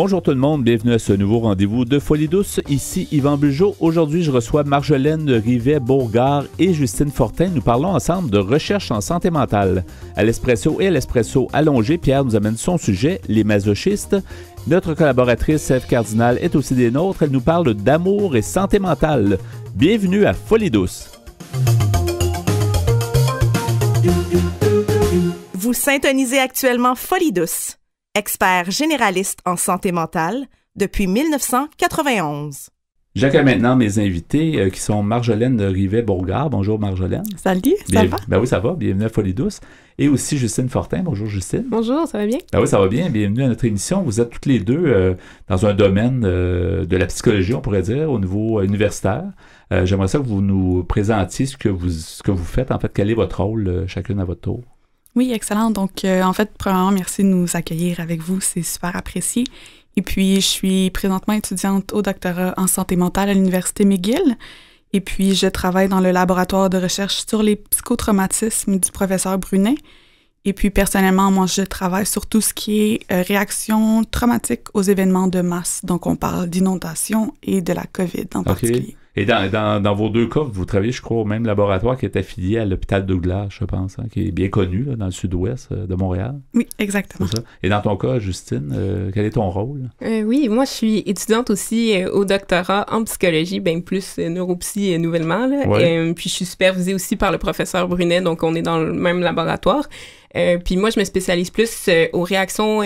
Bonjour tout le monde, bienvenue à ce nouveau rendez-vous de Folie douce. Ici Yvan Bugeaud. Aujourd'hui, je reçois Marjolaine Rivet-Beauregard et Justine Fortin. Nous parlons ensemble de recherche en santé mentale. À l'espresso et à l'espresso allongé, Pierre nous amène son sujet, les masochistes. Notre collaboratrice Ève Cardinal est aussi des nôtres. Elle nous parle d'amour et santé mentale. Bienvenue à Folie douce. Vous syntonisez actuellement Folie douce, expert généraliste en santé mentale depuis 1991. J'accueille maintenant mes invités qui sont Marjolaine Rivet-Beauregard. Bonjour Marjolaine. Salut, ça va? Ben oui, ça va. Bienvenue à Folie douce. Et aussi Justine Fortin. Bonjour Justine. Bonjour, ça va bien? Ben oui, ça va bien. Bienvenue à notre émission. Vous êtes toutes les deux dans un domaine de la psychologie, on pourrait dire, au niveau universitaire. J'aimerais ça que vous nous présentiez ce que vous faites. En fait, quel est votre rôle, chacune à votre tour? Oui, excellent. Donc, en fait, premièrement, merci de nous accueillir avec vous. C'est super apprécié. Et puis, je suis présentement étudiante au doctorat en santé mentale à l'Université McGill. Et puis, je travaille dans le laboratoire de recherche sur les psychotraumatismes du professeur Brunet. Et puis, personnellement, moi, je travaille sur tout ce qui est réaction traumatique aux événements de masse. Donc, on parle d'inondation et de la COVID en particulier. Et dans vos deux cas, vous travaillez, je crois, au même laboratoire qui est affilié à l'hôpital Douglas, je pense, qui est bien connu là, dans le sud-ouest de Montréal. Oui, exactement. C'est ça. Et dans ton cas, Justine, quel est ton rôle? Oui, moi, je suis étudiante aussi au doctorat en psychologie, bien plus neuropsy nouvellement. Là. Ouais. Puis je suis supervisée aussi par le professeur Brunet, donc on est dans le même laboratoire. Puis moi, je me spécialise plus aux réactions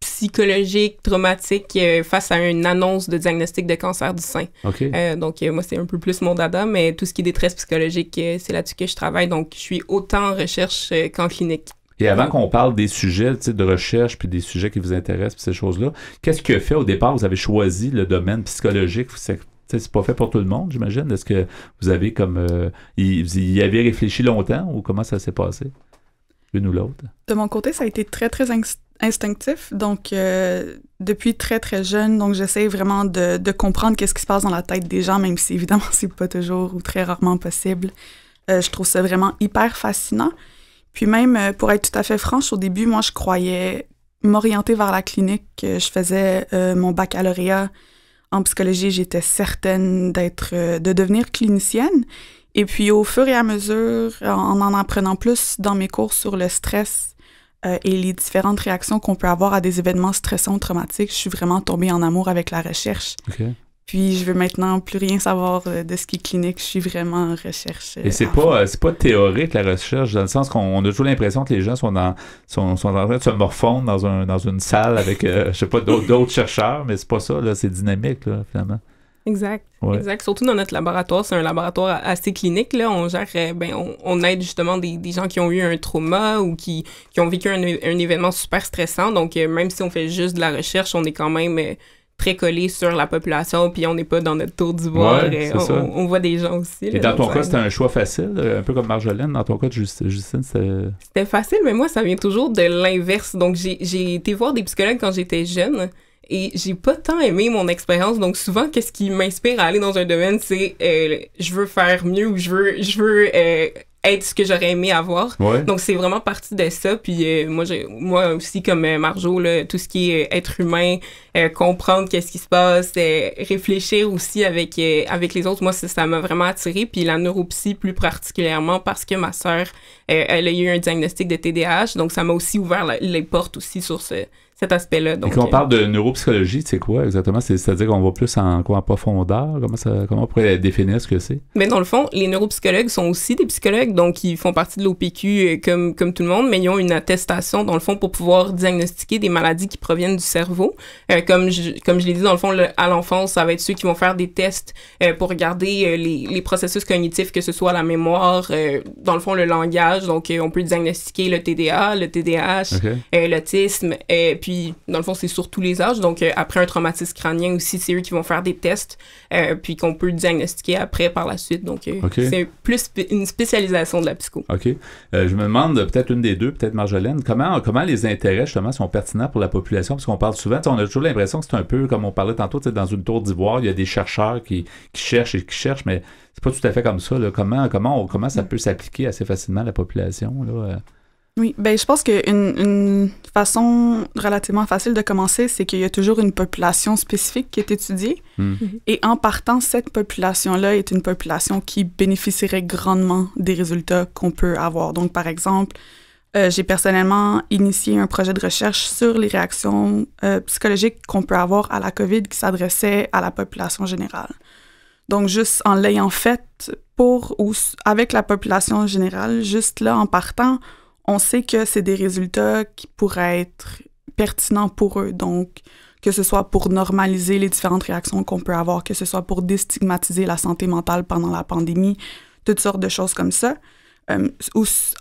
psychologique, traumatique face à une annonce de diagnostic de cancer du sein. Okay. Donc, moi, c'est un peu plus mon dada, mais tout ce qui est détresse psychologique, c'est là-dessus que je travaille. Donc, je suis autant en recherche qu'en clinique. Et avant qu'on parle des sujets de recherche puis des sujets qui vous intéressent puis ces choses-là, qu'est-ce qui a fait au départ, vous avez choisi le domaine psychologique? C'est pas fait pour tout le monde, j'imagine. Est-ce que vous avez vous y avez réfléchi longtemps ou comment ça s'est passé? L'une ou l'autre? De mon côté, ça a été très, très instinctif. Donc, depuis très, très jeune, donc j'essaie vraiment de comprendre qu'est-ce qui se passe dans la tête des gens, même si, évidemment, c'est pas toujours ou très rarement possible. Je trouve ça vraiment hyper fascinant. Puis même, pour être tout à fait franche, au début, moi, je croyais m'orienter vers la clinique. Je faisais mon baccalauréat en psychologie. J'étais certaine de devenir clinicienne. Et puis, au fur et à mesure, en apprenant plus dans mes cours sur le stress et les différentes réactions qu'on peut avoir à des événements stressants ou traumatiques, je suis vraiment tombée en amour avec la recherche. Okay. Puis, je veux maintenant plus rien savoir de ce qui est clinique. Je suis vraiment en recherche. Et c'est pas théorique, la recherche, dans le sens qu'on a toujours l'impression que les gens sont en train de se morfondre dans une salle avec, je sais pas, d'autres chercheurs, mais c'est pas ça, là, c'est dynamique, là, finalement. Exact. Ouais. Exact. Surtout dans notre laboratoire, c'est un laboratoire assez clinique. Là. On gère, on aide justement des gens qui ont eu un trauma ou qui ont vécu un événement super stressant. Donc, même si on fait juste de la recherche, on est quand même très collé sur la population, puis on n'est pas dans notre tour d'ivoire. Ouais, on voit des gens aussi. Et dans ton cas, c'était un choix facile, un peu comme Marjolaine. Dans ton cas, Justine, c'était facile, mais moi, ça vient toujours de l'inverse. Donc, j'ai été voir des psychologues quand j'étais jeune. Et j'ai pas tant aimé mon expérience, donc souvent, qu'est-ce qui m'inspire à aller dans un domaine, c'est je veux faire mieux ou je veux être ce que j'aurais aimé avoir. Ouais. Donc, c'est vraiment parti de ça. Puis moi aussi, comme Marjo, là, tout ce qui est être humain, comprendre qu'est-ce qui se passe, réfléchir aussi avec les autres, moi, ça m'a vraiment attirée. Puis la neuropsy, plus particulièrement, parce que ma sœur, elle a eu un diagnostic de TDAH, donc ça m'a aussi ouvert les portes aussi sur cet aspect-là. Donc, et quand on parle de neuropsychologie, c'est quoi exactement? C'est-à-dire qu'on va plus en profondeur? Comment on pourrait définir ce que c'est? Mais dans le fond, les neuropsychologues sont aussi des psychologues, donc ils font partie de l'OPQ comme tout le monde, mais ils ont une attestation, dans le fond, pour pouvoir diagnostiquer des maladies qui proviennent du cerveau. Comme je l'ai dit, dans le fond, à l'enfance, ça va être ceux qui vont faire des tests pour regarder les processus cognitifs, que ce soit la mémoire, dans le fond, le langage. Donc, on peut diagnostiquer le TDA, le TDAH, okay. L'autisme, puis, dans le fond, c'est sur tous les âges. Donc, après un traumatisme crânien aussi, c'est eux qui vont faire des tests, puis qu'on peut diagnostiquer après par la suite. Donc, c'est plus une spécialisation de la psycho. OK. Je me demande, peut-être une des deux, peut-être Marjolaine, comment les intérêts, justement, sont pertinents pour la population? Parce qu'on parle souvent, on a toujours l'impression que c'est un peu, comme on parlait tantôt, dans une tour d'ivoire, il y a des chercheurs qui cherchent, mais c'est pas tout à fait comme ça. Là. Comment ça peut s'appliquer assez facilement à la population, là? Oui, ben je pense qu'une façon relativement facile de commencer, c'est qu'il y a toujours une population spécifique qui est étudiée. Et en partant, cette population-là est une population qui bénéficierait grandement des résultats qu'on peut avoir. Donc, par exemple, j'ai personnellement initié un projet de recherche sur les réactions psychologiques qu'on peut avoir à la COVID qui s'adressait à la population générale. Donc, juste en l'ayant fait avec la population générale, juste là, en partant, on sait que c'est des résultats qui pourraient être pertinents pour eux. Donc, que ce soit pour normaliser les différentes réactions qu'on peut avoir, que ce soit pour déstigmatiser la santé mentale pendant la pandémie, toutes sortes de choses comme ça.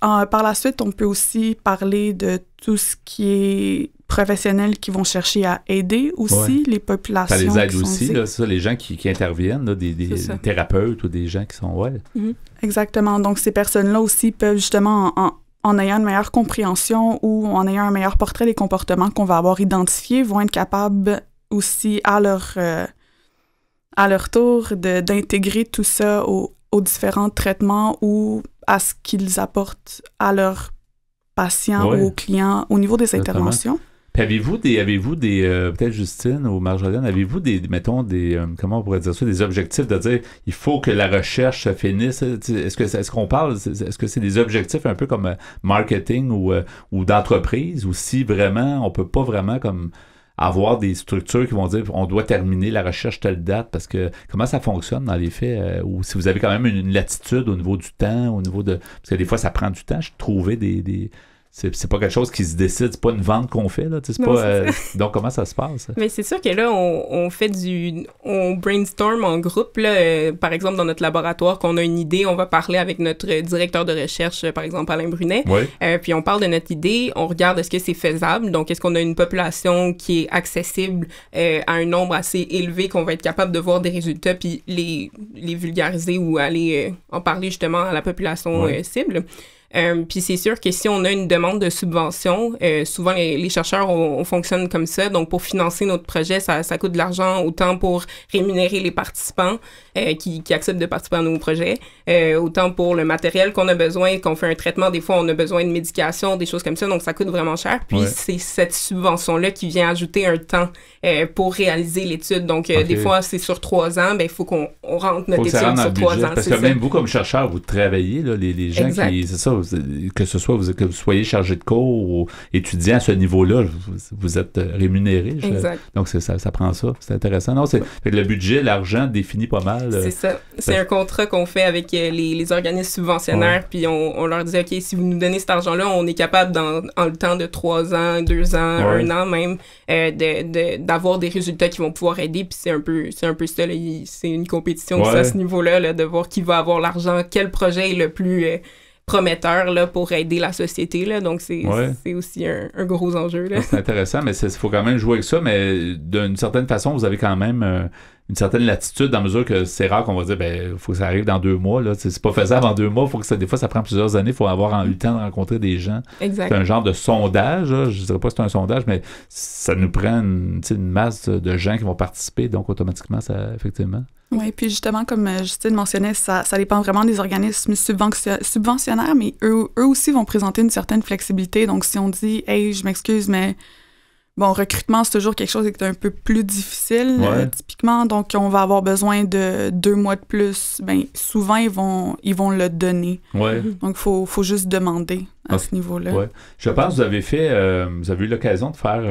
Par la suite, on peut aussi parler de tout ce qui est professionnels qui vont chercher à aider aussi les populations. Ça les aide aussi, là, ça, les gens qui interviennent, là, des thérapeutes ou des gens qui sont... Exactement. Donc, ces personnes-là aussi peuvent justement, en ayant une meilleure compréhension ou en ayant un meilleur portrait des comportements qu'on va avoir identifiés, vont être capables aussi à leur tour d'intégrer tout ça aux différents traitements ou à ce qu'ils apportent à leurs patients ou aux clients au niveau des interventions. Puis avez-vous des peut-être Justine ou Marjolaine, avez-vous mettons, comment on pourrait dire ça, des objectifs de dire, il faut que la recherche se finisse? Est-ce qu'on parle, est-ce que c'est des objectifs un peu comme marketing ou d'entreprise, ou si vraiment, on peut pas vraiment comme avoir des structures qui vont dire, on doit terminer la recherche telle date, parce que comment ça fonctionne dans les faits, ou si vous avez quand même une latitude au niveau du temps, parce que des fois, ça prend du temps, je trouvais des c'est pas quelque chose qui se décide, c'est pas une vente qu'on fait, là, c'est pas... donc, comment ça se passe? Mais c'est sûr que là, on brainstorm en groupe, là, par exemple, dans notre laboratoire, qu'on a une idée, on va parler avec notre directeur de recherche, par exemple, Alain Brunet, puis on parle de notre idée, on regarde est-ce que c'est faisable, donc est-ce qu'on a une population qui est accessible à un nombre assez élevé qu'on va être capable de voir des résultats, puis les vulgariser ou aller en parler justement à la population cible. Puis c'est sûr que si on a une demande de subvention, souvent les chercheurs, on fonctionne comme ça. Donc, pour financer notre projet, ça coûte de l'argent, autant pour rémunérer les participants qui acceptent de participer à nos projets, autant pour le matériel qu'on a besoin, qu'on fait un traitement. Des fois, on a besoin de médication, des choses comme ça, donc ça coûte vraiment cher. Puis c'est cette subvention-là qui vient ajouter un temps pour réaliser l'étude. Donc, des fois, c'est sur 3 ans, il faut qu'on rentre notre étude sur 3 ans. Parce que même vous, comme chercheur, vous travaillez, là, les gens qui... C'est ça, que ce soit que vous soyez chargé de cours ou étudiant à ce niveau-là, vous êtes rémunéré. Donc, ça prend ça. C'est intéressant. Non, fait que le budget, l'argent définit pas mal. C'est ça. C'est un contrat qu'on fait avec les organismes subventionnaires, puis on leur dit, OK, si vous nous donnez cet argent-là, on est capable, en le temps de 3 ans, 2 ans, 1 an même, d'avoir des résultats qui vont pouvoir aider, puis c'est un peu ça, là, c'est une compétition à ce niveau-là, là, de voir qui va avoir l'argent, quel projet est le plus... prometteur là, pour aider la société. Là. Donc, c'est aussi un gros enjeu. Là. C'est intéressant, mais il faut quand même jouer avec ça. Mais d'une certaine façon, vous avez quand même une certaine latitude dans la mesure que c'est rare qu'on va dire il faut que ça arrive dans 2 mois. Là. C'est pas faisable en 2 mois. Des fois, ça prend plusieurs années. Il faut avoir eu le temps de rencontrer des gens. Exact. C'est un genre de sondage. Là. Je ne dirais pas que c'est un sondage, mais ça nous prend une masse de gens qui vont participer. Donc, automatiquement, ça, effectivement... Oui, puis justement, comme Justine mentionnait, ça dépend vraiment des organismes subventionnaires, mais eux aussi vont présenter une certaine flexibilité. Donc, si on dit « Hey, je m'excuse, mais bon, recrutement, c'est toujours quelque chose qui est un peu plus difficile, typiquement. Donc, on va avoir besoin de 2 mois de plus. » Bien, souvent, ils vont le donner. Donc, il faut juste demander à ce niveau-là. Je pense que vous avez eu l'occasion de faire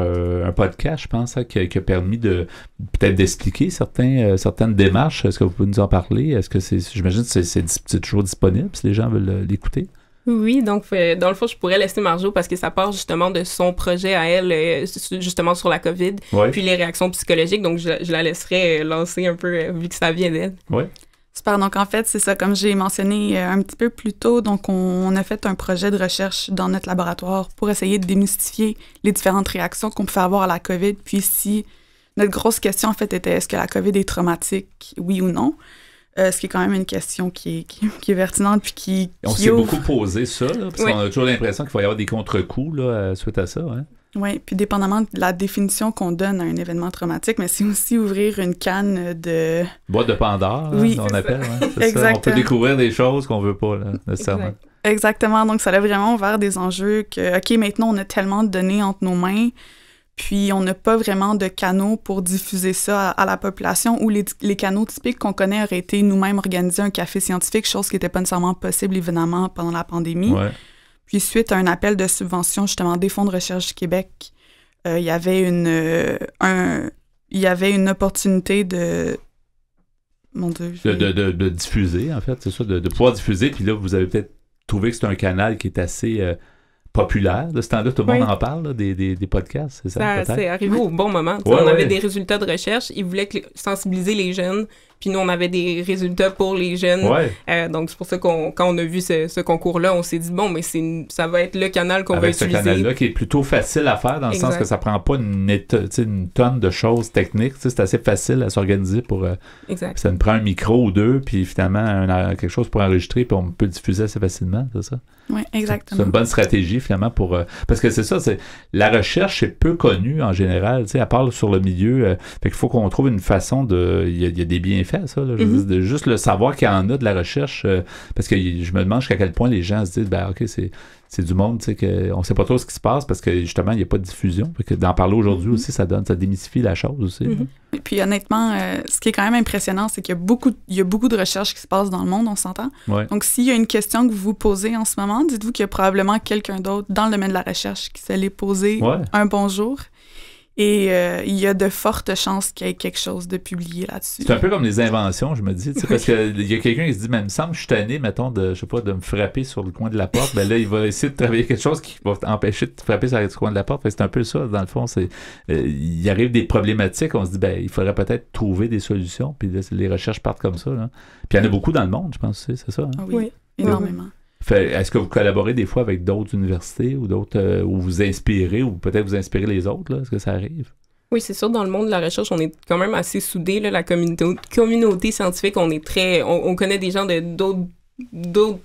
un podcast, je pense, qui a permis peut-être d'expliquer certaines démarches. Est-ce que vous pouvez nous en parler? Est-ce que j'imagine que c'est toujours disponible si les gens veulent l'écouter? Oui, donc dans le fond, je pourrais laisser Marjo parce que ça part justement de son projet à elle, justement sur la COVID, puis les réactions psychologiques. Donc, je la laisserai lancer un peu, vu que ça vient d'elle. Super. Donc, en fait, c'est ça, comme j'ai mentionné un petit peu plus tôt, donc on a fait un projet de recherche dans notre laboratoire pour essayer de démystifier les différentes réactions qu'on pouvait avoir à la COVID. Puis si notre grosse question, en fait, était est-ce que la COVID est traumatique, oui ou non? Ce qui est quand même une question qui est pertinente puis qui on s'est beaucoup posé ça, là, parce qu'on a toujours l'impression qu'il va y avoir des contre-coups là, suite à ça. Oui, puis dépendamment de la définition qu'on donne à un événement traumatique, mais c'est aussi ouvrir une canne de... Boîte de Pandore, on appelle. Exactement. Ça. On peut découvrir des choses qu'on veut pas, là, nécessairement. Exactement. Donc, ça a vraiment ouvert des enjeux que, OK, maintenant, on a tellement de données entre nos mains, puis on n'a pas vraiment de canaux pour diffuser ça à la population, ou les canaux typiques qu'on connaît auraient été nous-mêmes organiser un café scientifique, chose qui n'était pas nécessairement possible, évidemment, pendant la pandémie. Ouais. Puis, suite à un appel de subvention, justement, des fonds de recherche du Québec, il y avait une opportunité de... Mon Dieu. De diffuser, en fait, c'est ça, de pouvoir diffuser. Puis là, vous avez peut-être trouvé que c'est un canal qui est assez populaire de ce temps-là. Tout le monde en parle, là, des podcasts, c'est ça? C'est arrivé au bon moment. On avait des résultats de recherche. Ils voulaient sensibiliser les jeunes. Puis nous, on avait des résultats pour les jeunes. Ouais. Donc, c'est pour ça quand on a vu ce concours-là, on s'est dit, bon, mais ça va être le canal qu'on va utiliser. Avec ce canal-là qui est plutôt facile à faire, dans le sens que ça prend pas une tonne de choses techniques. C'est assez facile à s'organiser pour... Exact. Ça nous prend un micro ou deux, puis finalement, quelque chose pour enregistrer, puis on peut le diffuser assez facilement, c'est ça? Oui, exactement. C'est une bonne stratégie, finalement, pour... parce que c'est ça, la recherche est peu connue, en général, à part sur le milieu. Fait qu'il faut qu'on trouve une façon de... Il y a des bienfaits, ça, là, juste le savoir qu'il y en a de la recherche, parce que je me demande jusqu'à quel point les gens se disent, ben OK, c'est du monde, tu sais, qu'on sait pas trop ce qui se passe, parce que, justement, il n'y a pas de diffusion. Fait que d'en parler aujourd'hui aussi, ça démystifie la chose aussi. Et puis, honnêtement, ce qui est quand même impressionnant, c'est qu'il y a beaucoup de recherches qui se passent dans le monde, on s'entend. Ouais. Donc, s'il y a une question que vous vous posez en ce moment, dites-vous qu'il y a probablement quelqu'un d'autre dans le domaine de la recherche qui se l'est posé un bonjour. Et il y a de fortes chances qu'il y ait quelque chose de publié là-dessus. C'est un peu comme les inventions, je me dis, parce qu'il y a quelqu'un qui se dit, mais il me semble que je suis tanné, mettons, de me frapper sur le coin de la porte. Ben là, il va essayer de travailler quelque chose qui va empêcher de te frapper sur le coin de la porte. Fait que c'est un peu ça, dans le fond. Il arrive des problématiques, on se dit, ben il faudrait peut-être trouver des solutions, puis là, les recherches partent comme ça. Là. Puis il y en a beaucoup dans le monde, je pense, c'est ça? Hein? Oui, énormément. Est-ce que vous collaborez des fois avec d'autres universités ou d'autres, où vous inspirez, ou peut-être vous inspirez les autres, là? Est-ce que ça arrive? Oui, c'est sûr, dans le monde de la recherche, on est quand même assez soudés, là, la communauté scientifique, on est très... On connaît des gens de d'autres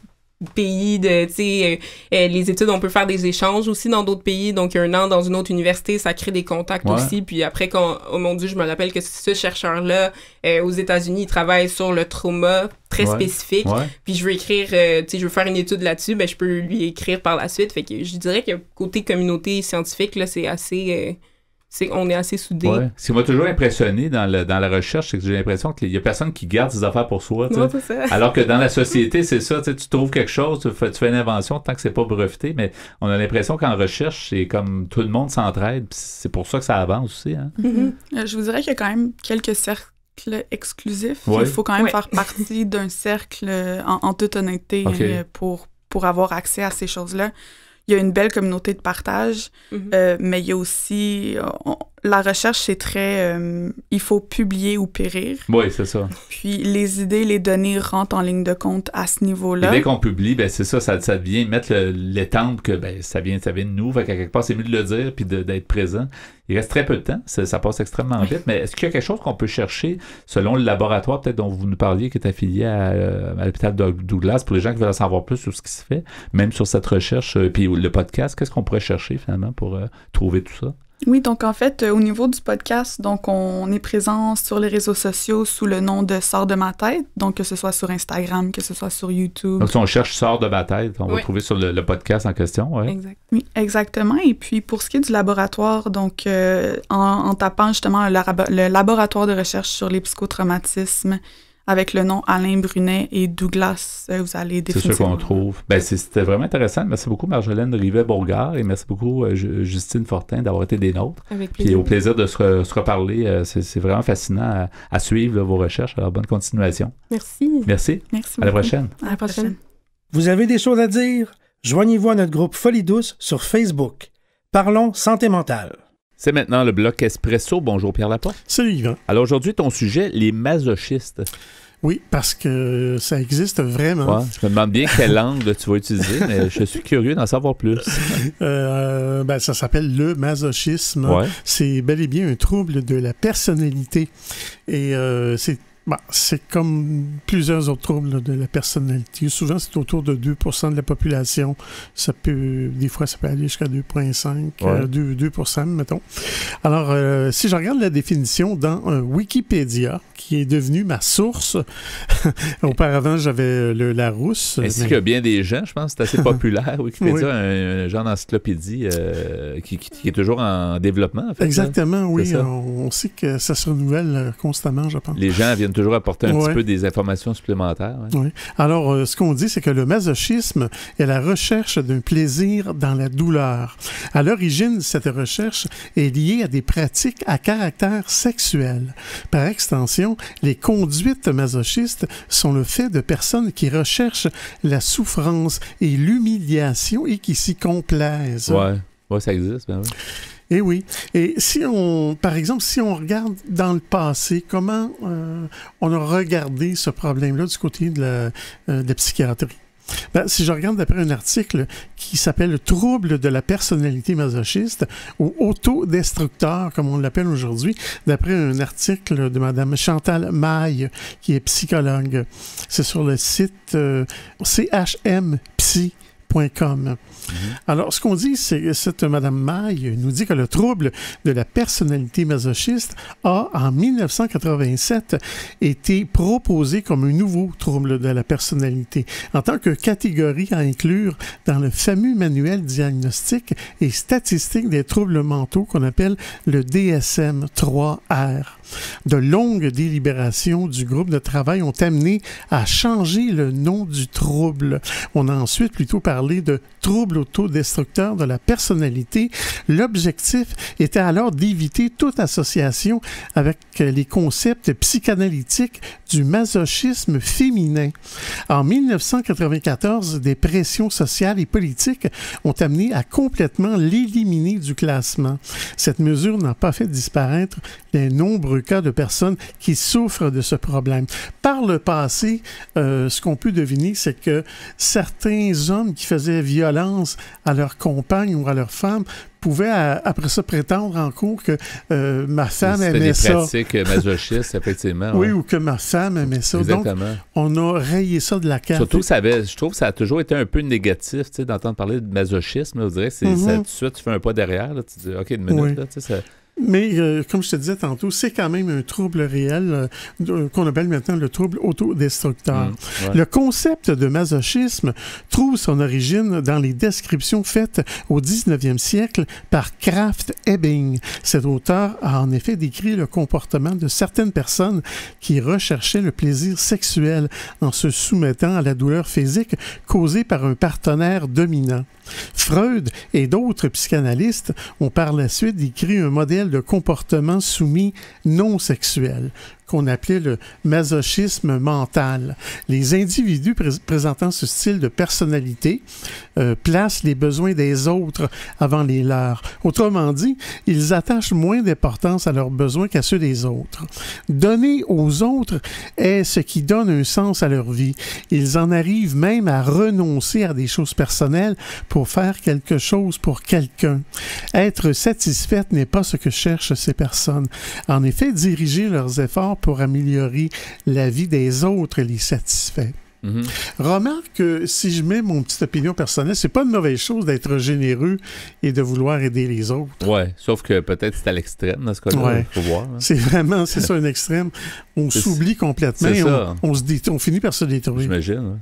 pays, les études, on peut faire des échanges aussi dans d'autres pays, donc un an dans une autre université, ça crée des contacts aussi, puis après, oh mon Dieu, je me rappelle que ce chercheur-là, aux États-Unis, il travaille sur le trauma très spécifique, puis je veux écrire, je veux faire une étude là-dessus, ben je peux lui écrire par la suite, fait que je dirais que côté communauté scientifique, là, c'est assez... on est assez soudés. Ouais. Ce qui m'a toujours impressionné dans la recherche, c'est que j'ai l'impression qu'il y a personne qui garde ses affaires pour soi. Non, c'est ça. Alors que dans la société, c'est ça, tu trouves quelque chose, tu fais une invention tant que c'est pas breveté, mais on a l'impression qu'en recherche, c'est comme tout le monde s'entraide, puis c'est pour ça que ça avance aussi. Hein? Je vous dirais qu'il y a quand même quelques cercles exclusifs. Il faut quand même faire partie d'un cercle en toute honnêteté pour avoir accès à ces choses-là. Il y a une belle communauté de partage, mais il y a aussi... la recherche, c'est très... il faut publier ou périr. Oui, c'est ça. Puis les idées, les données rentrent en ligne de compte à ce niveau-là. Et dès qu'on publie, ben c'est ça vient mettre l'étampe que ça vient de nous. Fait qu'à quelque part, c'est mieux de le dire puis d'être présent. Il reste très peu de temps. Ça passe extrêmement vite. Mais est-ce qu'il y a quelque chose qu'on peut chercher selon le laboratoire peut-être dont vous nous parliez qui est affilié à l'hôpital Douglas pour les gens qui veulent en savoir plus sur ce qui se fait, même sur cette recherche puis le podcast, qu'est-ce qu'on pourrait chercher finalement pour trouver tout ça? Oui, donc en fait, au niveau du podcast, donc on est présent sur les réseaux sociaux sous le nom de Sors de ma tête, donc que ce soit sur Instagram, que ce soit sur YouTube. Donc si on cherche Sors de ma tête, on va trouver sur le podcast en question. Ouais. Exact. Oui, exactement. Et puis pour ce qui est du laboratoire, donc en tapant justement le laboratoire de recherche sur les psychotraumatismes, avec le nom Alain Brunet et Douglas, vous allez définitivement... C'est sûr qu'on trouve. C'était vraiment intéressant. Merci beaucoup Marjolaine Rivet-Bourgard et merci beaucoup Justine Fortin d'avoir été des nôtres. Avec plaisir. Puis au plaisir de se reparler. C'est vraiment fascinant à suivre vos recherches. Alors bonne continuation. Merci. Merci. Merci à la prochaine. À la prochaine. Vous avez des choses à dire? Joignez-vous à notre groupe Folie douce sur Facebook. Parlons santé mentale. C'est maintenant le bloc Espresso. Bonjour Pierre Laporte. Salut Yvan. Alors aujourd'hui, ton sujet, les masochistes. Oui, parce que ça existe vraiment. Ouais, je me demande bien quelle langue tu vas utiliser, mais je suis curieux d'en savoir plus. Ça s'appelle le masochisme. Ouais. C'est bel et bien un trouble de la personnalité. Et c'est C'est comme plusieurs autres troubles là, de la personnalité. Souvent, c'est autour de 2% de la population. Des fois, ça peut aller jusqu'à 2,5%, 2%, mettons. Alors, si je regarde la définition dans Wikipédia, qui est devenu ma source, auparavant, j'avais le Larousse. Ainsi que bien des gens, je pense, c'est assez populaire. Wikipédia, un genre d'encyclopédie qui est toujours en développement, en fait. Exactement, oui. C'est ça. On sait que ça se renouvelle constamment, je pense. Les gens viennent toujours apporter un petit peu des informations supplémentaires. Oui. Alors, ce qu'on dit, c'est que le masochisme est la recherche d'un plaisir dans la douleur. À l'origine, cette recherche est liée à des pratiques à caractère sexuel. Par extension, les conduites masochistes sont le fait de personnes qui recherchent la souffrance et l'humiliation et qui s'y complaisent. Oui, ça existe, ben oui. Et oui. Et par exemple, si on regarde dans le passé, comment on a regardé ce problème-là du côté de la psychiatrie? Si je regarde d'après un article qui s'appelle « Trouble de la personnalité masochiste » ou « autodestructeur », comme on l'appelle aujourd'hui, d'après un article de Mme Chantal Maille, qui est psychologue. C'est sur le site chmpsy.com. Alors, ce qu'on dit, c'est que cette Mme Maille nous dit que le trouble de la personnalité masochiste a, en 1987, été proposé comme un nouveau trouble de la personnalité, en tant que catégorie à inclure dans le fameux manuel diagnostique et statistique des troubles mentaux qu'on appelle le DSM-3R. De longues délibérations du groupe de travail ont amené à changer le nom du trouble. On a ensuite plutôt parlé de trouble autodestructeur de la personnalité. L'objectif était alors d'éviter toute association avec les concepts psychanalytiques du masochisme féminin. En 1994, des pressions sociales et politiques ont amené à complètement l'éliminer du classement. Cette mesure n'a pas fait disparaître les nombreux cas de personnes qui souffrent de ce problème. Par le passé, ce qu'on peut deviner, c'est que certains hommes qui faisaient violence à leur compagne ou à leur femme pouvaient, après ça, prétendre en cours que ma femme aimait ça. C'était des pratiques masochistes, effectivement. Oui, ou que ma femme aimait ça. Exactement. Donc, on a rayé ça de la carte. Surtout, je trouve que ça a toujours été un peu négatif, tu sais, d'entendre parler de masochisme. Là, on dirait que ça, tout de suite, tu fais un pas derrière. Là, tu dis, OK, une minute, là, tu sais, ça... Mais, comme je te disais tantôt, c'est quand même un trouble réel qu'on appelle maintenant le trouble autodestructeur. Le concept de masochisme trouve son origine dans les descriptions faites au 19e siècle par Krafft Ebing. Cet auteur a en effet décrit le comportement de certaines personnes qui recherchaient le plaisir sexuel en se soumettant à la douleur physique causée par un partenaire dominant. Freud et d'autres psychanalystes ont par la suite décrit un modèle de comportement soumis non sexuel, qu'on appelait le masochisme mental. Les individus présentant ce style de personnalité placent les besoins des autres avant les leurs. Autrement dit, ils attachent moins d'importance à leurs besoins qu'à ceux des autres. Donner aux autres est ce qui donne un sens à leur vie. Ils en arrivent même à renoncer à des choses personnelles pour faire quelque chose pour quelqu'un. Être satisfaite n'est pas ce que cherchent ces personnes. En effet, diriger leurs efforts pour améliorer la vie des autres les satisfait. Remarque que si je mets mon petite opinion personnelle, c'est pas une mauvaise chose d'être généreux et de vouloir aider les autres. Oui, sauf que peut-être c'est à l'extrême dans ce cas-là, il faut voir. Hein. C'est ça un extrême. On s'oublie complètement et on finit par se détruire. J'imagine, hein.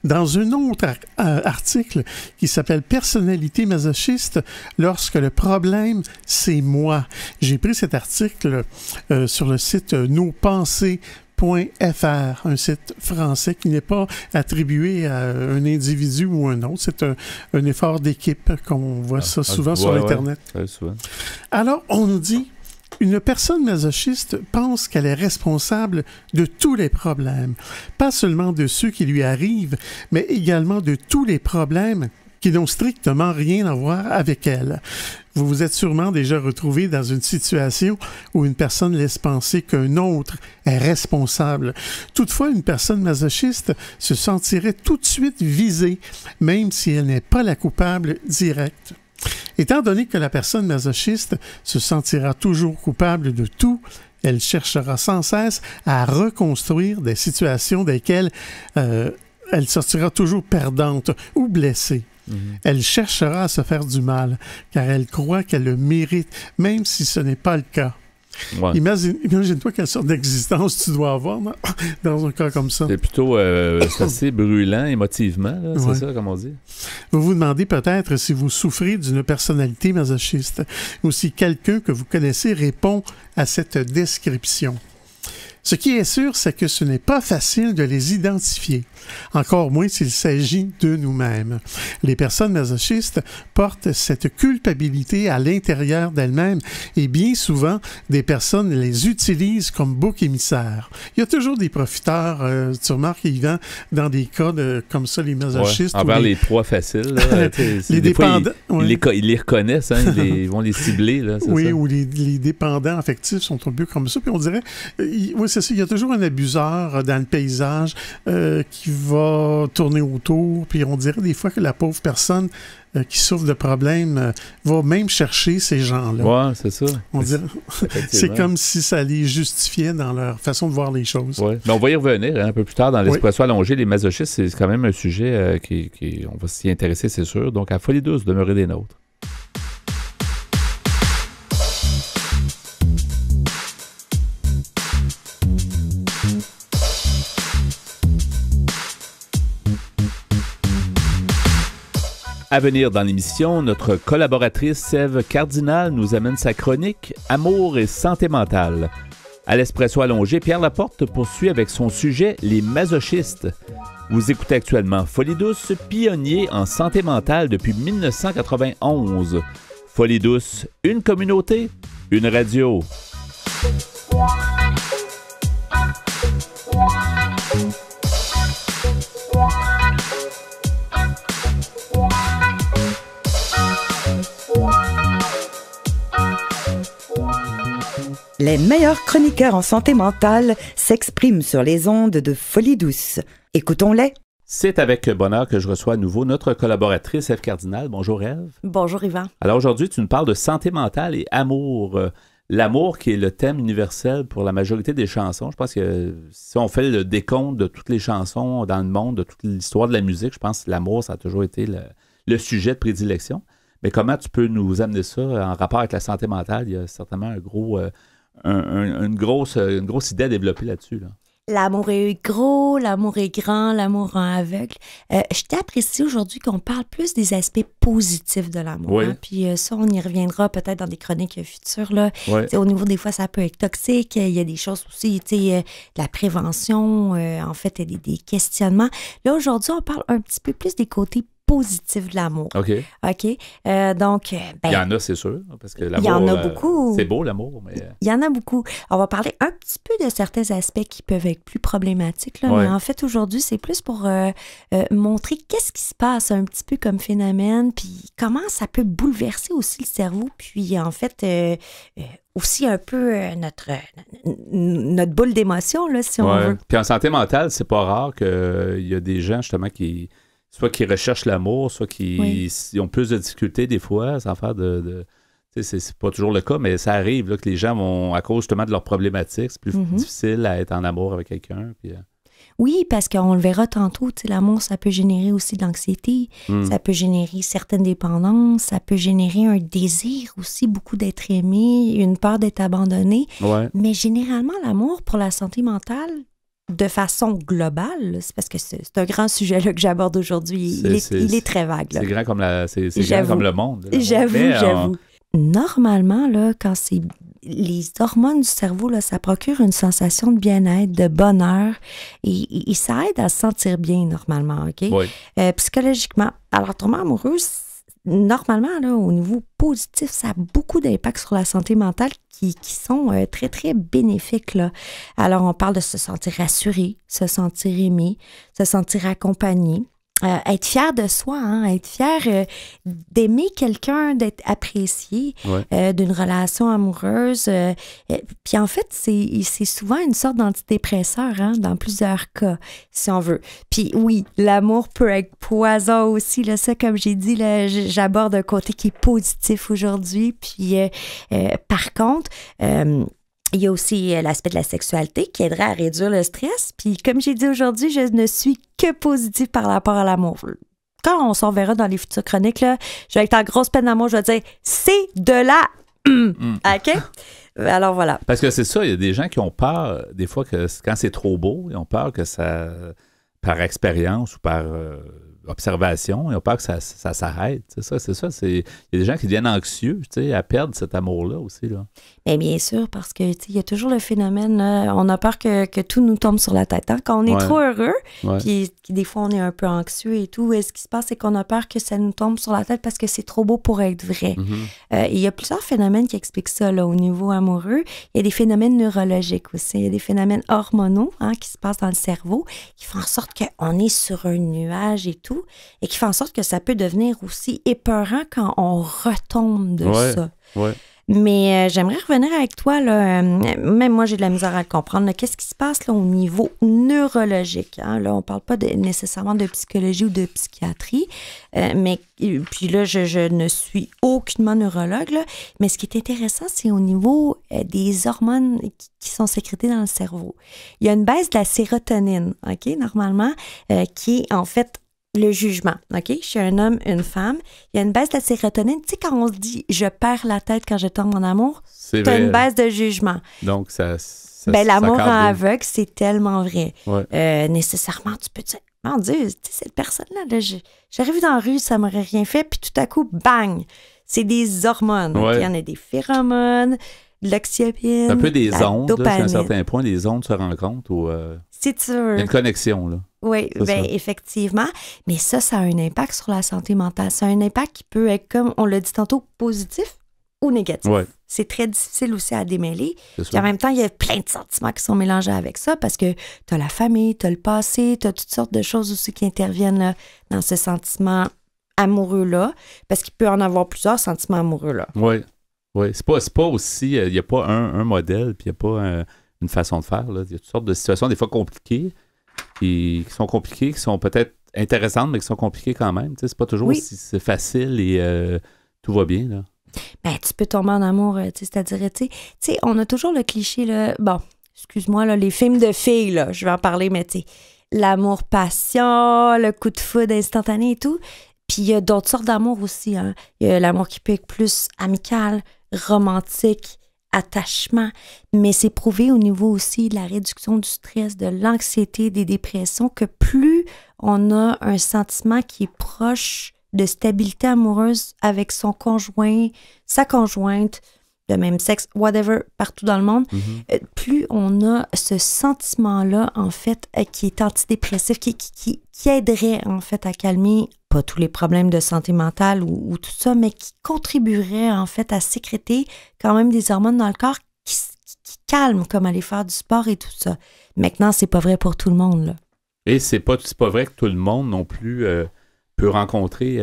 Dans un autre article qui s'appelle « Personnalité masochiste lorsque le problème, c'est moi ». J'ai pris cet article sur le site nospensées.fr, un site français qui n'est pas attribué à un individu ou un autre. C'est un effort d'équipe, comme on voit ça souvent sur Internet. Souvent. Alors, on nous dit... Une personne masochiste pense qu'elle est responsable de tous les problèmes, pas seulement de ceux qui lui arrivent, mais également de tous les problèmes qui n'ont strictement rien à voir avec elle. Vous vous êtes sûrement déjà retrouvé dans une situation où une personne laisse penser qu'un autre est responsable. Toutefois, une personne masochiste se sentirait tout de suite visée, même si elle n'est pas la coupable directe. Étant donné que la personne masochiste se sentira toujours coupable de tout, elle cherchera sans cesse à reconstruire des situations desquelles elle sortira toujours perdante ou blessée. Elle cherchera à se faire du mal, car elle croit qu'elle le mérite, même si ce n'est pas le cas. Ouais. Imagine-toi quelle sorte d'existence tu dois avoir dans un cas comme ça. C'est plutôt c'est assez brûlant émotivement, là, c'est ça, comme on dit. Vous vous demandez peut-être si vous souffrez d'une personnalité masochiste ou si quelqu'un que vous connaissez répond à cette description. Ce qui est sûr, c'est que ce n'est pas facile de les identifier, encore moins s'il s'agit de nous-mêmes. Les personnes masochistes portent cette culpabilité à l'intérieur d'elles-mêmes et bien souvent, des personnes les utilisent comme bouc émissaire. Il y a toujours des profiteurs, tu remarques, Yvan, dans des cas comme ça, les masochistes. Envers les proies faciles. Là, les dépendants. Ils les reconnaissent, hein, ils vont les cibler. Là, c'est ça? Ou les dépendants affectifs sont un peu comme ça. Puis on dirait, c'est ça, il y a toujours un abuseur dans le paysage qui va tourner autour, puis on dirait des fois que la pauvre personne qui souffre de problèmes va même chercher ces gens-là. Oui, c'est ça. On dirait, c'est comme si ça les justifiait dans leur façon de voir les choses. Ouais. Mais on va y revenir un peu plus tard dans l'Espresso allongé. Les masochistes, c'est quand même un sujet on va s'y intéresser, c'est sûr. Donc, à Folie douce, demeurez des nôtres. À venir dans l'émission, notre collaboratrice Ève Cardinal nous amène sa chronique « Amour et santé mentale ». À l'Espresso allongé, Pierre Laporte poursuit avec son sujet « Les masochistes ». Vous écoutez actuellement Folie douce, pionnier en santé mentale depuis 1991. Folie douce, une communauté, une radio. Les meilleurs chroniqueurs en santé mentale s'expriment sur les ondes de Folie douce. Écoutons-les. C'est avec bonheur que je reçois à nouveau notre collaboratrice Ève Cardinal. Bonjour Ève. Bonjour Yvan. Alors aujourd'hui, tu nous parles de santé mentale et amour. L'amour qui est le thème universel pour la majorité des chansons. Je pense que si on fait le décompte de toutes les chansons dans le monde, de toute l'histoire de la musique, je pense que l'amour, ça a toujours été le sujet de prédilection. Mais comment tu peux nous amener ça en rapport avec la santé mentale? Il y a certainement une grosse idée à développer là-dessus. Là. L'amour est gros, l'amour est grand, l'amour rend aveugle. Je t'apprécie aujourd'hui qu'on parle plus des aspects positifs de l'amour. Oui. Hein? Puis ça, on y reviendra peut-être dans des chroniques futures. Là. Oui. Au niveau des fois, ça peut être toxique. Il y a des choses aussi, de la prévention, en fait, des questionnements. Là, aujourd'hui, on parle un petit peu plus des côtés positif de l'amour. OK. Donc, il y en a, c'est sûr, parce que l'amour, il y en a beaucoup. C'est beau, l'amour, mais... Il y en a beaucoup. On va parler un petit peu de certains aspects qui peuvent être plus problématiques, là, mais en fait, aujourd'hui, c'est plus pour montrer qu'est-ce qui se passe un petit peu comme phénomène, puis comment ça peut bouleverser aussi le cerveau, puis en fait... aussi un peu notre boule d'émotion, là, si on veut. Puis en santé mentale, c'est pas rare qu'il y a des gens, justement, soit qui recherchent l'amour, soit qui ont plus de difficultés des fois, sans faire c'est pas toujours le cas, mais ça arrive là, que les gens vont, à cause justement de leurs problématiques, c'est plus difficile à être en amour avec quelqu'un. Puis, Oui, parce qu'on le verra tantôt, l'amour, ça peut générer aussi de l'anxiété, ça peut générer certaines dépendances, ça peut générer un désir aussi, beaucoup d'être aimé, une peur d'être abandonné. Ouais. Mais généralement, l'amour pour la santé mentale, de façon globale, c'est parce que c'est un grand sujet là, que j'aborde aujourd'hui. Il est très vague. Là. C'est grand comme grand comme le monde. Là. J'avoue. Normalement, là, quand c'est les hormones du cerveau, là, ça procure une sensation de bien-être, de bonheur, et ça aide à se sentir bien normalement, OK? Oui. Psychologiquement. Alors, tomber amoureux, normalement, là, au niveau positif, ça a beaucoup d'impact sur la santé mentale qui sont très, très bénéfiques, là. Alors, on parle de se sentir rassuré, se sentir aimé, se sentir accompagné. être fier de soi, être fier d'aimer quelqu'un, d'être apprécié d'une relation amoureuse. Puis en fait, c'est souvent une sorte d'antidépresseur dans plusieurs cas, si on veut. Puis oui, l'amour peut être poison aussi. Là, ça, comme j'ai dit, là, j'aborde un côté qui est positif aujourd'hui. Puis par contre... il y a aussi l'aspect de la sexualité qui aiderait à réduire le stress. Puis comme j'ai dit aujourd'hui, je ne suis que positive par rapport à l'amour. Quand on s'en verra dans les futures chroniques, là, je vais être en grosse peine d'amour, je vais dire « c'est de la... » OK? Alors voilà. Parce que c'est ça, il y a des gens qui ont peur, des fois, que quand c'est trop beau, ils ont peur que ça, par expérience ou par... observation, ils ont peur que ça s'arrête. C'est ça. Il y a des gens qui deviennent anxieux, à perdre cet amour-là aussi. Là. Bien sûr, parce que il y a toujours le phénomène, on a peur que tout nous tombe sur la tête. Quand on est trop heureux, puis des fois on est un peu anxieux et tout, ce qui se passe, c'est qu'on a peur que ça nous tombe sur la tête parce que c'est trop beau pour être vrai. Il y a plusieurs phénomènes qui expliquent ça là, au niveau amoureux. Il y a des phénomènes neurologiques aussi. Il y a des phénomènes hormonaux qui se passent dans le cerveau qui font en sorte qu'on est sur un nuage et tout. Et qui fait en sorte que ça peut devenir aussi épeurant quand on retombe de ça. Mais j'aimerais revenir avec toi, là, même moi j'ai de la misère à le comprendre. Là, qu'est-ce qui se passe là, au niveau neurologique? Là, on ne parle pas nécessairement de psychologie ou de psychiatrie, mais puis là, je ne suis aucunement neurologue, là, mais ce qui est intéressant, c'est au niveau des hormones qui sont sécrétées dans le cerveau. Il y a une baisse de la sérotonine, OK, normalement, qui est en fait le jugement, OK? Chez un homme, une femme, il y a une baisse de la sérotonine. Tu sais, quand on se dit « je perds la tête quand je tombe en amour », tu as une baisse de jugement. Donc, l'amour en aveugle, c'est tellement vrai. Nécessairement, tu peux te dire « mon Dieu, cette personne-là, j'arrive dans la rue, ça m'aurait rien fait, puis tout à coup, bang! C'est des hormones. Il y en a des phéromones, de l'oxytocine, un peu des ondes, là, à un certain point, les ondes se rencontrent ou c'est sûr. Il y a une connexion, là. Oui, effectivement. Mais ça a un impact sur la santé mentale. C'est un impact qui peut être, comme on l'a dit tantôt, positif ou négatif. C'est très difficile aussi à démêler. Puis en même temps, il y a plein de sentiments qui sont mélangés avec ça parce que tu as la famille, tu as le passé, tu as toutes sortes de choses aussi qui interviennent là, dans ce sentiment amoureux-là, parce qu'il peut en avoir plusieurs sentiments amoureux-là. Oui. C'est pas aussi... Il n'y a pas un modèle, puis il n'y a pas une façon de faire. Là. Il y a toutes sortes de situations, des fois compliquées, qui sont compliquées, qui sont peut-être intéressantes, mais qui sont compliquées quand même. Tu sais, c'est pas toujours si c'est facile et tout va bien. Là. Tu peux tomber en amour, c'est-à-dire, tu sais, on a toujours le cliché, là, bon, excuse-moi, là, les films de filles, là, je vais en parler, mais tu sais, l'amour-passion, le coup de foudre instantané et tout. Puis il y a d'autres sortes d'amour aussi. Il y a l'amour qui peut être plus amical, romantique, attachement, mais c'est prouvé au niveau aussi de la réduction du stress, de l'anxiété, des dépressions, que plus on a un sentiment qui est proche de stabilité amoureuse avec son conjoint, sa conjointe, de même sexe, whatever, partout dans le monde, plus on a ce sentiment-là, en fait, qui est antidépressif, qui aiderait, en fait, à calmer, pas tous les problèmes de santé mentale ou tout ça, mais qui contribuerait, en fait, à sécréter quand même des hormones dans le corps qui calment, comme aller faire du sport et tout ça. Maintenant, c'est pas vrai pour tout le monde, là. Et c'est pas vrai que tout le monde non plus peut rencontrer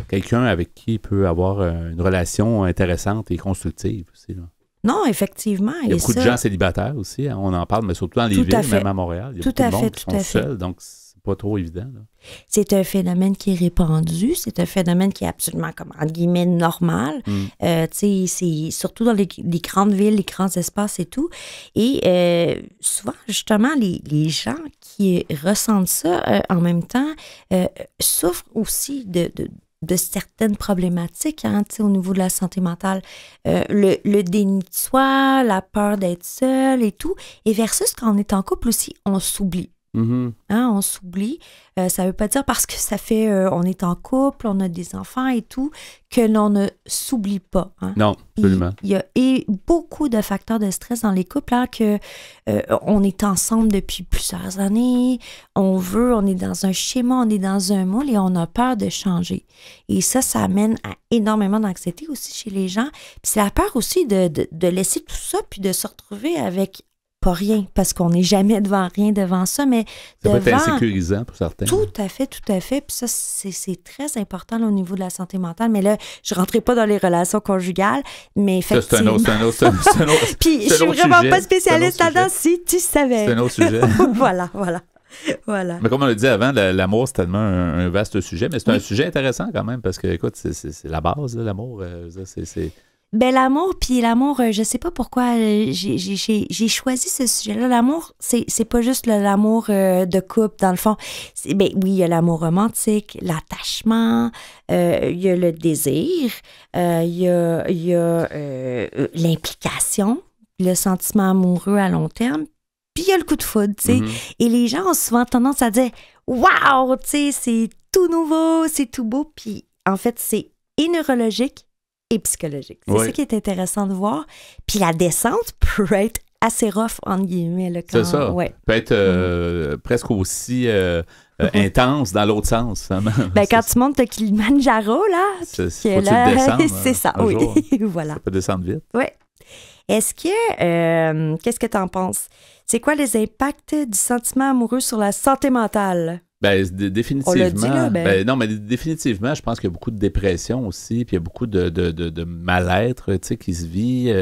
quelqu'un avec qui il peut avoir une relation intéressante et constructive aussi, là. Non, effectivement. Il y a beaucoup de gens célibataires aussi, on en parle, mais surtout dans les villes, même à Montréal. Il y a beaucoup de monde qui sont seuls, donc c'est pas trop évident, là. C'est un phénomène qui est répandu, c'est un phénomène qui est absolument, comme entre guillemets, normal. C'est surtout dans les grandes villes, les grands espaces et tout. Et souvent, justement, les gens qui ressentent ça en même temps souffrent aussi de certaines problématiques au niveau de la santé mentale. Le déni de soi, la peur d'être seul et tout. Et versus quand on est en couple aussi, on s'oublie. On s'oublie. Ça ne veut pas dire parce que ça fait on est en couple, on a des enfants et tout, que l'on ne s'oublie pas. Non, absolument. Il y a beaucoup de facteurs de stress dans les couples, que on est ensemble depuis plusieurs années, on est dans un schéma, on est dans un moule et on a peur de changer. Et ça amène à énormément d'anxiété aussi chez les gens. Puis c'est la peur aussi de laisser tout ça puis de se retrouver avec pas rien, parce qu'on n'est jamais devant rien devant ça, mais ça peut être insécurisant pour certains. Tout à fait. Puis ça, c'est très important là, au niveau de la santé mentale. Mais là, je ne rentrerai pas dans les relations conjugales, mais effectivement... C'est un autre Puis je suis vraiment pas spécialiste là-dedans, si tu savais. C'est un autre sujet. Voilà. Mais comme on l'a dit avant, l'amour, c'est tellement un vaste sujet, mais c'est un sujet intéressant quand même, parce que, écoute, c'est la base, là, l'amour. C'est... Ben l'amour, je sais pas pourquoi j'ai choisi ce sujet-là. L'amour, c'est pas juste l'amour de couple, dans le fond. Ben oui, il y a l'amour romantique, l'attachement, il y a le désir, il y a l'implication, le sentiment amoureux à long terme, puis il y a le coup de foudre, tu sais. Mm-hmm. Et les gens ont souvent tendance à dire « Wow! » Tu sais, c'est tout nouveau, c'est tout beau. Puis en fait, c'est et neurologique et psychologique. C'est ça qui est intéressant de voir. Puis la descente peut être assez rough, entre guillemets. Là, quand, c'est ça. Peut être presque aussi intense dans l'autre sens. Quand tu montes le Kilimanjaro, là, faut que tu le descendes, c'est ça, oui. Voilà. Ça peut descendre vite. Oui. Est-ce que, qu'est-ce que tu en penses? C'est quoi les impacts du sentiment amoureux sur la santé mentale? Définitivement. On l'a dit, là, non, mais définitivement, je pense qu'il y a beaucoup de dépression aussi, puis il y a beaucoup de mal-être, tu sais, qui se vit.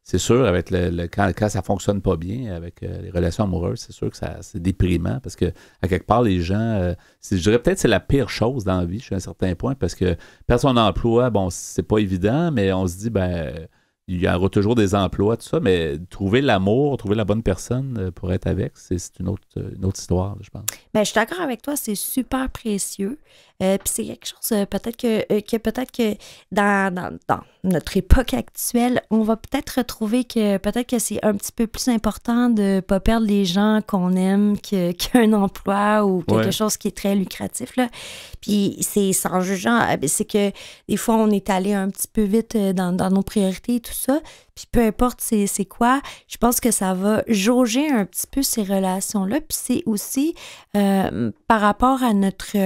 C'est sûr, avec quand ça fonctionne pas bien avec les relations amoureuses, c'est sûr que c'est déprimant parce que, à quelque part, les gens, je dirais peut-être que c'est la pire chose dans la vie, jusqu'à un certain point, parce que perdre son emploi, bon, c'est pas évident, mais on se dit, il y aura toujours des emplois, tout ça, mais trouver l'amour, trouver la bonne personne pour être avec, c'est une autre histoire, je pense. Je suis d'accord avec toi, c'est super précieux. Puis c'est quelque chose, peut-être que dans notre époque actuelle, on va peut-être retrouver que peut-être que c'est un petit peu plus important de ne pas perdre les gens qu'on aime qu'un emploi ou quelque chose qui est très lucratif, là. Puis c'est sans jugeant, c'est que des fois, on est allé un petit peu vite dans nos priorités et tout ça. Puis peu importe c'est quoi, je pense que ça va jauger un petit peu ces relations-là. Puis c'est aussi par rapport à notre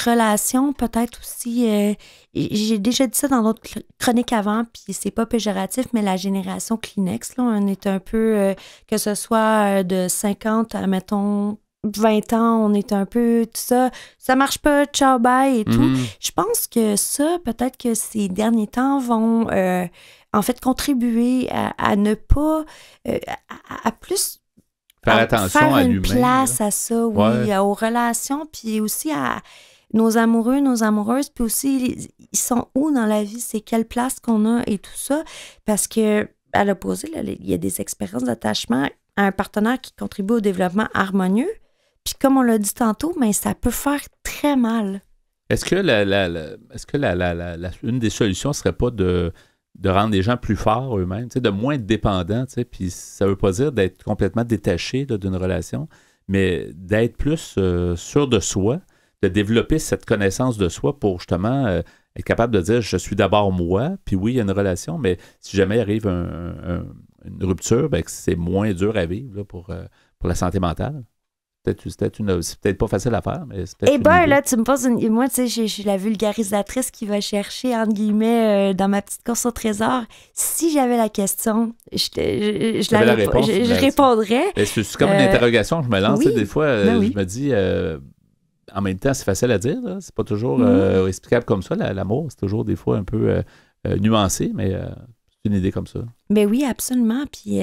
relation, peut-être aussi, j'ai déjà dit ça dans d'autres chroniques avant, puis c'est pas péjoratif, mais la génération Kleenex, là, on est un peu, que ce soit de 50 à, mettons, 20 ans, on est un peu tout ça marche pas, ciao, bye et tout. Je pense que ça, peut-être que ces derniers temps vont, en fait, contribuer à ne pas, à plus... Faire attention à l'humain. Faire une place à ça, oui, aux relations, puis aussi à nos amoureux, nos amoureuses, puis aussi, ils sont où dans la vie, c'est quelle place qu'on a et tout ça, parce que à l'opposé, là, il y a des expériences d'attachement à un partenaire qui contribue au développement harmonieux, puis comme on l'a dit tantôt, mais ça peut faire très mal. Est-ce que une des solutions serait pas de rendre les gens plus forts eux-mêmes, de moins être dépendants, puis ça veut pas dire d'être complètement détaché d'une relation, mais d'être plus sûr de soi, de développer cette connaissance de soi pour justement être capable de dire « je suis d'abord moi », puis oui, il y a une relation, mais si jamais il arrive une rupture, que c'est moins dur à vivre là, pour la santé mentale. C'est peut-être pas facile à faire, mais c'est peut-être là, tu me poses moi, tu sais, je suis la vulgarisatrice qui va chercher, entre guillemets, dans ma petite course au trésor. Si j'avais la question, je répondrais. C'est comme une interrogation, je me lance. Des fois, je me dis, en même temps, c'est facile à dire. Là. C'est pas toujours explicable comme ça. L'amour, c'est toujours des fois un peu nuancé, mais... une idée comme ça. Ben oui, absolument. Puis,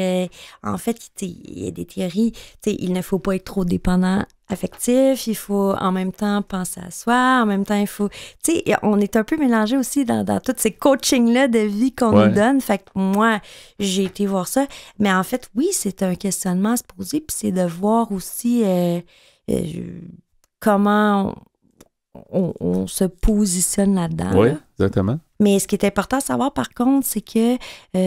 en fait, il y a des théories. Il ne faut pas être trop dépendant affectif. Il faut en même temps penser à soi. En même temps, il faut... on est un peu mélangé aussi dans tous ces coachings-là de vie qu'on nous donne. Fait que moi, j'ai été voir ça. Mais en fait, oui, c'est un questionnement à se poser. Puis c'est de voir aussi comment on se positionne là-dedans. Oui, exactement. Mais ce qui est important à savoir, par contre, c'est que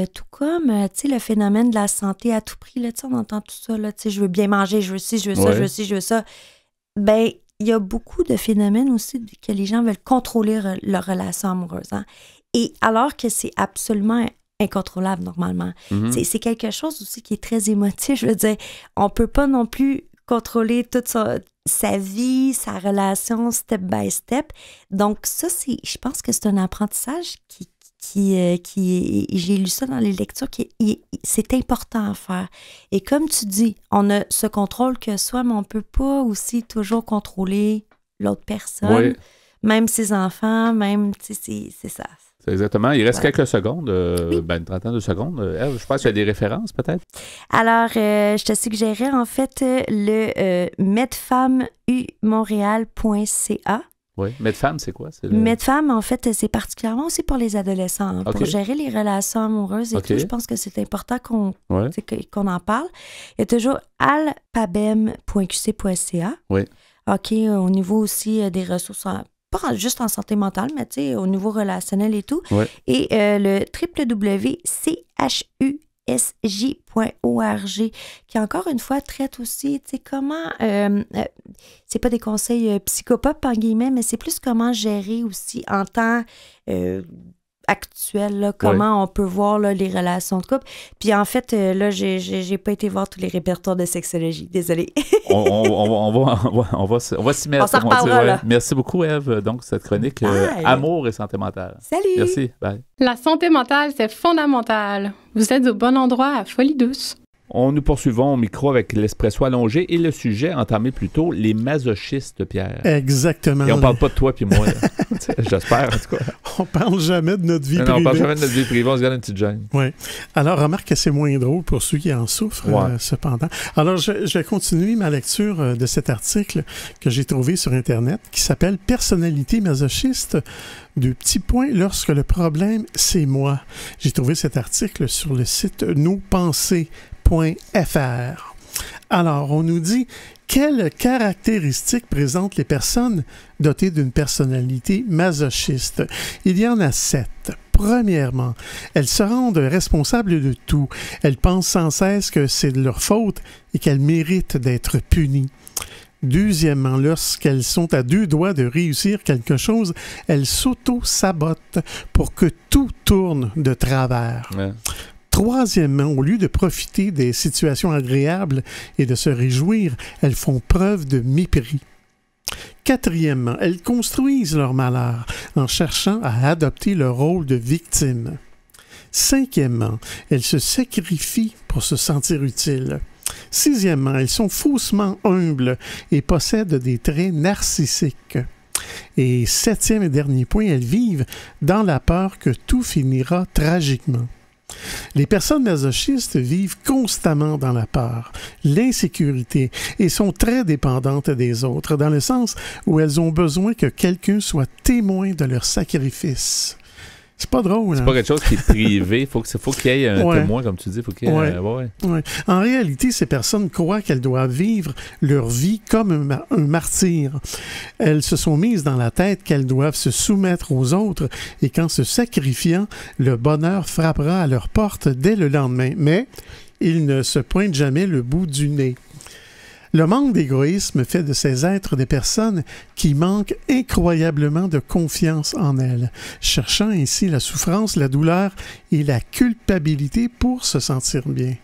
tout comme, le phénomène de la santé à tout prix, là, on entend tout ça, là, je veux bien manger, je veux ci, je veux ça, je veux ci, je veux ça. Ben, il y a beaucoup de phénomènes aussi que les gens veulent contrôler leur relation amoureuse. Hein? Et alors que c'est absolument incontrôlable, normalement. Mm-hmm. C'est quelque chose aussi qui est très émotif. Je veux dire, on peut pas non plus contrôler toute sa vie, sa relation, step by step. Donc ça, je pense que c'est un apprentissage j'ai lu ça dans les lectures, c'est important à faire. Et comme tu dis, on a ce contrôle que soi, mais on ne peut pas aussi toujours contrôler l'autre personne, oui. Même ses enfants, même, c'est ça. C'est exactement. Il reste quelques secondes, une trentaine de secondes. Ève, je pense qu'il y a des références, peut-être? Alors, je te suggérerais, en fait, le medfemmontréal.ca. Oui. Medfem, c'est quoi? Medfem, en fait, c'est particulièrement aussi pour les adolescents. Okay. Pour gérer les relations amoureuses et tout, je pense que c'est important qu'on en parle. Il y a toujours alpabem.qc.ca. Oui. OK, au niveau aussi des ressources, pas juste en santé mentale, mais tu sais, au niveau relationnel et tout. Oui. Et le www.chusj.org, qui encore une fois traite aussi, tu sais, comment, c'est pas des conseils psychopop, en guillemets, mais c'est plus comment gérer aussi en temps actuel, là, comment on peut voir là, les relations de couple. Puis en fait, là, j'ai pas été voir tous les répertoires de sexologie. Désolée. on va s'y mettre. On s'en reparlera, là. Merci beaucoup, Ève. Donc, cette chronique Amour et santé mentale. Salut! Merci. Bye. La santé mentale, c'est fondamental. Vous êtes au bon endroit à Folie Douce. Nous poursuivons au micro avec l'espresso allongé et le sujet entamé plus tôt, les masochistes, Pierre. Exactement. Et on parle pas de toi puis moi. J'espère, en tout cas. On parle jamais de notre vie privée. Non, on parle jamais de notre vie privée, on se garde une petite gêne. Oui. Alors, remarque que c'est moins drôle pour ceux qui en souffrent, cependant. Alors, je vais continuer ma lecture de cet article que j'ai trouvé sur Internet qui s'appelle « Personnalité masochiste ». Lorsque le problème, c'est moi. J'ai trouvé cet article sur le site nospensées.fr. Alors, on nous dit quelles caractéristiques présentent les personnes dotées d'une personnalité masochiste. Il y en a 7. Premièrement, elles se rendent responsables de tout. Elles pensent sans cesse que c'est de leur faute et qu'elles méritent d'être punies. Deuxièmement, lorsqu'elles sont à 2 doigts de réussir quelque chose, elles s'auto-sabotent pour que tout tourne de travers. Ouais. Troisièmement, au lieu de profiter des situations agréables et de se réjouir, elles font preuve de mépris. Quatrièmement, elles construisent leur malheur en cherchant à adopter le rôle de victime. Cinquièmement, elles se sacrifient pour se sentir utiles. Sixièmement, elles sont faussement humbles et possèdent des traits narcissiques. Et septième et dernier point, elles vivent dans la peur que tout finira tragiquement. Les personnes masochistes vivent constamment dans la peur, l'insécurité et sont très dépendantes des autres, dans le sens où elles ont besoin que quelqu'un soit témoin de leur sacrifice. C'est pas drôle. C'est pas quelque chose qui est privé. Faut qu'il y ait un témoin, comme tu dis. En réalité, ces personnes croient qu'elles doivent vivre leur vie comme un martyr. Elles se sont mises dans la tête qu'elles doivent se soumettre aux autres et qu'en se sacrifiant, le bonheur frappera à leur porte dès le lendemain. Mais ils ne se pointent jamais le bout du nez. Le manque d'égoïsme fait de ces êtres des personnes qui manquent incroyablement de confiance en elles, cherchant ainsi la souffrance, la douleur et la culpabilité pour se sentir bien.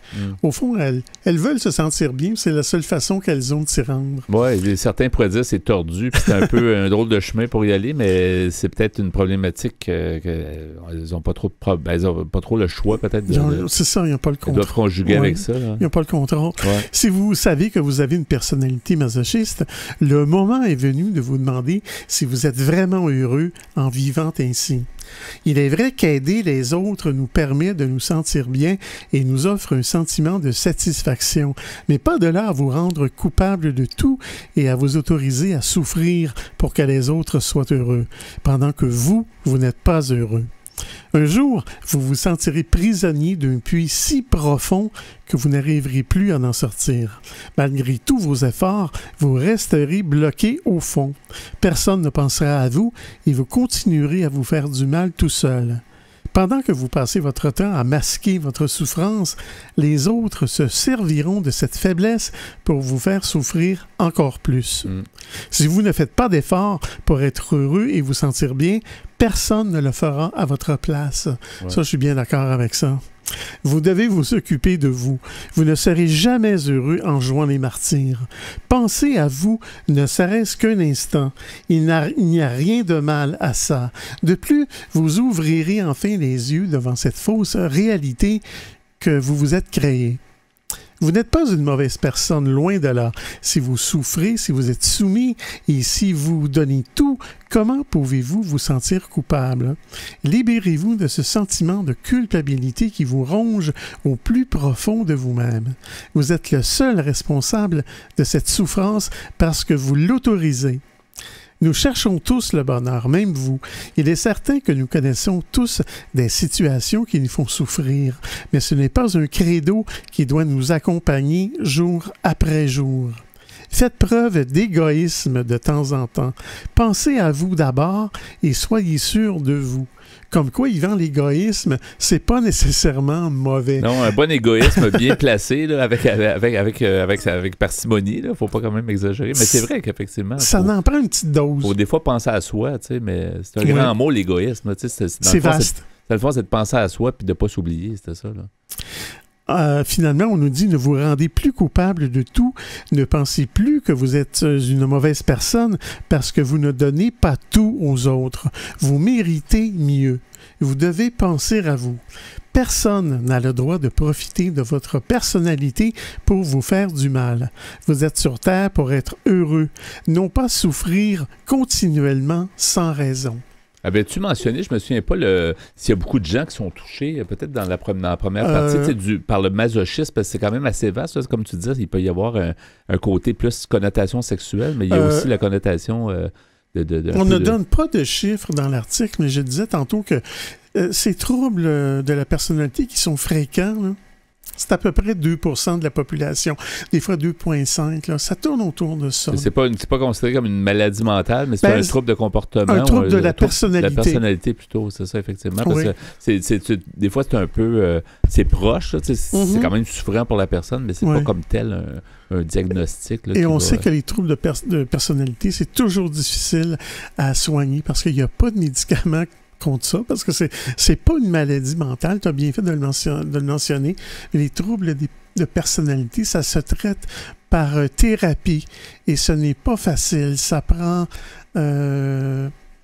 Au fond, elles veulent se sentir bien, c'est la seule façon qu'elles ont de s'y rendre. Oui, certains pourraient dire que c'est tordu, puis c'est un peu un drôle de chemin pour y aller, mais c'est peut-être une problématique qu'elles n'ont pas trop le choix peut-être. C'est ça, ils n'ont pas le contrôle. Ils doivent conjuguer avec ça. Ils n'ont pas le contrôle. Ouais. Si vous savez que vous avez une personnalité masochiste, le moment est venu de vous demander si vous êtes vraiment heureux en vivant ainsi. Il est vrai qu'aider les autres nous permet de nous sentir bien et nous offre un sentiment de satisfaction, mais pas de là à vous rendre coupable de tout et à vous autoriser à souffrir pour que les autres soient heureux, pendant que vous n'êtes pas heureux. Un jour, vous vous sentirez prisonnier d'un puits si profond que vous n'arriverez plus à en sortir. Malgré tous vos efforts, vous resterez bloqué au fond. Personne ne pensera à vous et vous continuerez à vous faire du mal tout seul. Pendant que vous passez votre temps à masquer votre souffrance, les autres se serviront de cette faiblesse pour vous faire souffrir encore plus. Si vous ne faites pas d'efforts pour être heureux et vous sentir bien, personne ne le fera à votre place. Ouais. Ça, je suis bien d'accord avec ça. Vous devez vous occuper de vous. Vous ne serez jamais heureux en jouant les martyrs. Pensez à vous, ne serait-ce qu'un instant. Il n'y a rien de mal à ça. De plus, vous ouvrirez enfin les yeux devant cette fausse réalité que vous vous êtes créée. Vous n'êtes pas une mauvaise personne, loin de là. Si vous souffrez, si vous êtes soumis et si vous donnez tout, comment pouvez-vous vous sentir coupable? Libérez-vous de ce sentiment de culpabilité qui vous ronge au plus profond de vous-même. Vous êtes le seul responsable de cette souffrance parce que vous l'autorisez. Nous cherchons tous le bonheur, même vous. Il est certain que nous connaissons tous des situations qui nous font souffrir, mais ce n'est pas un credo qui doit nous accompagner jour après jour. Faites preuve d'égoïsme de temps en temps. Pensez à vous d'abord et soyez sûr de vous. Comme quoi, Yvan, l'égoïsme, c'est pas nécessairement mauvais. Non, un bon égoïsme bien placé, là, avec parcimonie, il ne faut pas quand même exagérer. Mais c'est vrai qu'effectivement... Ça en prend une petite dose. Faut des fois penser à soi, tu sais, mais c'est un grand mot, l'égoïsme. C'est vaste. Le fond, c'est de penser à soi puis de ne pas s'oublier, c'était ça, là. Finalement, on nous dit ne vous rendez plus coupable de tout, ne pensez plus que vous êtes une mauvaise personne parce que vous ne donnez pas tout aux autres. Vous méritez mieux. Vous devez penser à vous. Personne n'a le droit de profiter de votre personnalité pour vous faire du mal. Vous êtes sur Terre pour être heureux, non pas souffrir continuellement sans raison. Avais-tu mentionné, je me souviens pas, s'il y a beaucoup de gens qui sont touchés, peut-être dans la première partie, par le masochisme, parce que c'est quand même assez vaste, là, comme tu disais, il peut y avoir un côté plus connotation sexuelle, mais il y a aussi la connotation on ne donne pas de chiffres dans l'article, mais je disais tantôt que ces troubles de la personnalité qui sont fréquents, là, c'est à peu près 2% de la population. Des fois 2,5%. Ça tourne autour de ça. C'est pas considéré comme une maladie mentale, mais c'est un trouble de comportement. Un trouble de la personnalité. De la personnalité, plutôt, c'est ça, effectivement. Parce que des fois, c'est un peu... c'est proche, c'est quand même souffrant pour la personne, mais c'est pas comme tel un diagnostic. Là, et on sait que les troubles de personnalité, c'est toujours difficile à soigner parce qu'il n'y a pas de médicaments contre ça, parce que c'est pas une maladie mentale, tu as bien fait de le mentionner, mais les troubles de personnalité, ça se traite par thérapie, et ce n'est pas facile, ça prend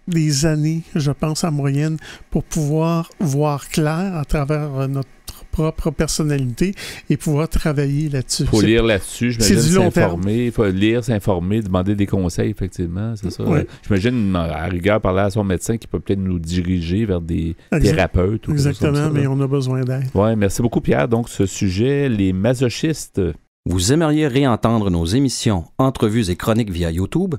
des années, je pense, en moyenne, pour pouvoir voir clair à travers notre propre personnalité et pouvoir travailler là-dessus. Il faut lire là-dessus, j'imagine, s'informer. Il faut lire, s'informer, demander des conseils, effectivement, c'est ça. Oui. J'imagine, à rigueur, parler à son médecin qui peut peut-être nous diriger vers des thérapeutes. Exactement, mais on a besoin d'aide. Oui, merci beaucoup, Pierre. Donc, ce sujet, les masochistes. Vous aimeriez réentendre nos émissions, entrevues et chroniques via YouTube?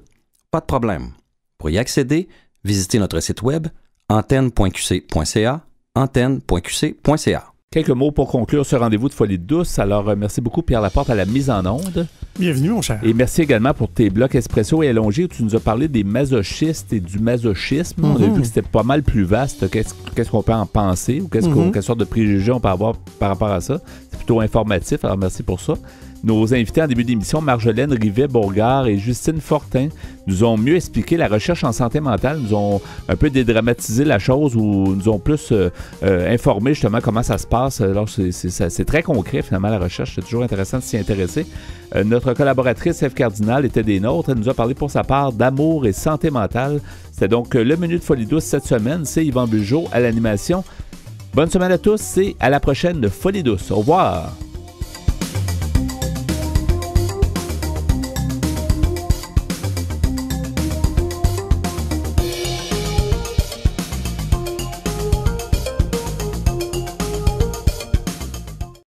Pas de problème. Pour y accéder, visitez notre site web antenne.qc.ca, antenne.qc.ca. Quelques mots pour conclure ce rendez-vous de Folie douce. Alors, merci beaucoup, Pierre Laporte, à la mise en onde. Bienvenue, mon cher. Et merci également pour tes blocs Espresso et Allongé où tu nous as parlé des masochistes et du masochisme. On a vu que c'était pas mal plus vaste. Qu'est-ce qu'on peut en penser ou quelle sorte de préjugés on peut avoir par rapport à ça. C'est plutôt informatif, alors merci pour ça. Nos invités en début d'émission, Marjolaine Rivet-Bourgard et Justine Fortin, nous ont mieux expliqué la recherche en santé mentale, nous ont un peu dédramatisé la chose ou nous ont plus informé justement comment ça se passe. Alors, c'est très concret finalement la recherche, c'est toujours intéressant de s'y intéresser. Notre collaboratrice Ève Cardinal était des nôtres, elle nous a parlé pour sa part d'amour et santé mentale. C'était donc le menu de Folie douce cette semaine, c'est Yvan Bugeaud à l'animation. Bonne semaine à tous et à la prochaine de Folie douce. Au revoir!